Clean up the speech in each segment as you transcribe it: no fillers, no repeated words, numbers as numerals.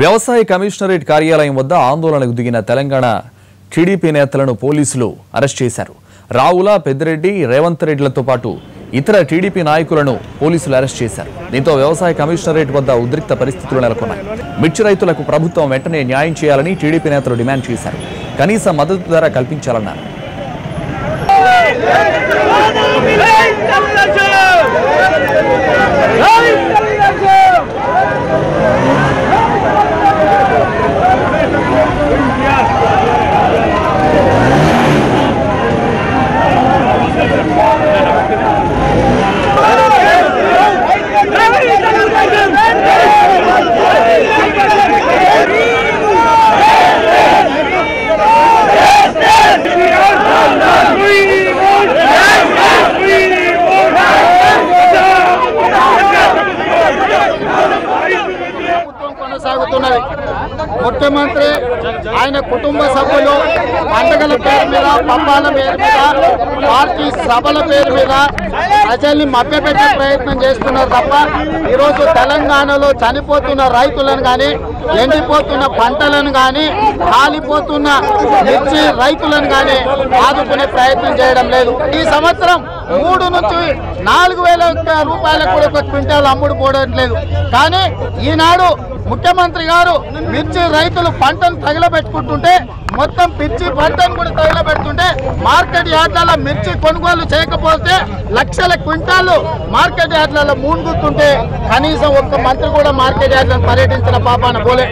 వ్యవసాయ కమిషనరేట్ కార్యాలయం వద్ద ఆందోళనకు దిగిన తెలంగాణ టీడీపీ నేతలను పోలీసులు అరెస్ట్ చేశారు. రావుల, పెద్దిరెడ్డి, రేవంత్ రెడ్డిలతో పాటు ఇతర టీడీపీ నాయకులను పోలీసులు అరెస్ట్ చేశారు. దీంతో వ్యవసాయ కమిషనరేట్ వద్ద ఉద్రిక్త పరిస్థితులు నెలకొన్నాయి. మిర్చి రైతులకు ప్రభుత్వం వెంటనే న్యాయం చేయాలని టీడీపీ నేతలు డిమాండ్ చేశారు. కనీస మద్దతు ధర కల్పించాలన్నారు. ముఖ్యమంత్రి ఆయన కుటుంబ సభ్యులు పండుగల పేరు మీద, పబ్బాల పేరు మీద, పార్టీ సభల పేరు మీద ప్రజల్ని మభ్యపెట్టే ప్రయత్నం చేస్తున్నారు తప్ప ఈరోజు తెలంగాణలో చనిపోతున్న రైతులను కానీ, ఎండిపోతున్న పంటలను కానీ, కాలిపోతున్న మిర్చి రైతులను కానీ ఆదుకునే ప్రయత్నం చేయడం లేదు. ఈ సంవత్సరం 3 నుంచి 4,000 రూపాయలకు కూడా ఒక క్వింటాల్ అమ్ముడు పోవట్లేదు. కానీ ఈనాడు ముఖ్యమంత్రి గారు మిర్చి రైతులు పంటను తగలబెట్టుకుంటుంటే, మొత్తం పిచ్చి పంటను కూడా తగలబెడుతుంటే, మార్కెట్ యార్డ్లలో మిర్చి కొనుగోలు చేయకపోతే లక్షల క్వింటాలు మార్కెట్ యార్డ్లలో మూనుగుతుంటే కనీసం ఒక్క మంత్రి కూడా మార్కెట్ యార్డ్లను పర్యటించిన పాపాన పోలే.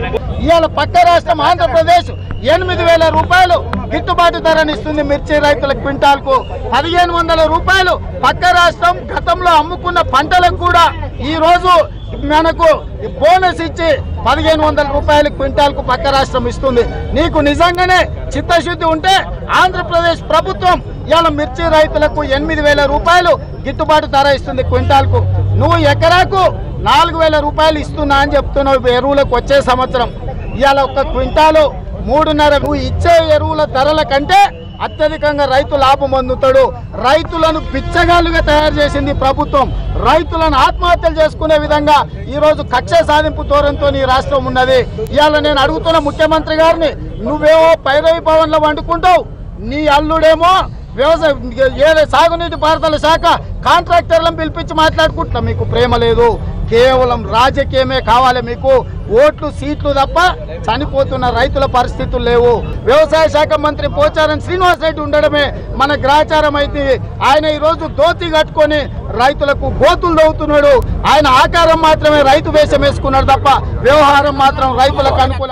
ఇవాళ పక్క రాష్ట్రం ఆంధ్రప్రదేశ్ 8,000 రూపాయలు గిట్టుబాటు ధరని ఇస్తుంది మిర్చి రైతుల క్వింటాల్కు. 1,500 రూపాయలు పక్క రాష్ట్రం గతంలో అమ్ముకున్న పంటలకు కూడా ఈ రోజు మనకు బోనస్ ఇచ్చి 1,500 రూపాయలు క్వింటాల్కు పక్క రాష్ట్రం ఇస్తుంది. నీకు నిజంగానే చిత్తశుద్ధి ఉంటే ఆంధ్రప్రదేశ్ ప్రభుత్వం ఇవాళ మిర్చి రైతులకు 8,000 రూపాయలు గిట్టుబాటు ధర ఇస్తుంది క్వింటాల్కు. నువ్వు ఎకరాకు 4,000 రూపాయలు ఇస్తున్నా అని చెప్తున్నావు ఎరువులకు. వచ్చే సంవత్సరం ఇవాళ ఒక క్వింటాలు 3.5. నువ్వు ఇచ్చే ఎరువుల ధరల కంటే అత్యధికంగా రైతు లాభం పొందుతాడు. రైతులను బిచ్చగాళ్ళుగా తయారు చేసింది ప్రభుత్వం. రైతులను ఆత్మహత్యలు చేసుకునే విధంగా ఈరోజు కక్ష సాధింపు ధోరణితో ఈ రాష్ట్రం ఉన్నది. ఇవాళ నేను అడుగుతున్న ముఖ్యమంత్రి గారిని, నువ్వేమో పైరవి భవన్లో వండుకుంటావు, నీ అల్లుడేమో వ్యవసాయ సాగునీటి పారుదల శాఖ కాంట్రాక్టర్లను పిలిపించి మాట్లాడుకుంటున్నా. మీకు ప్రేమ లేదు, కేవలం రాజకీయమే కావాలి మీకు. ఓట్లు, సీట్లు తప్ప చనిపోతున్న రైతుల పరిస్థితులు లేవు. వ్యవసాయ శాఖ మంత్రి పోచారం శ్రీనివాస్ రెడ్డి ఉండడమే మన గ్రాచారం అయితే ఆయన ఈరోజు ధోతి కట్టుకొని రైతులకు గోతులు దవ్వుతున్నాడు. ఆయన ఆకారం మాత్రమే రైతు వేషం వేసుకున్నాడు తప్ప వ్యవహారం మాత్రం రైతులకు అనుకూలం.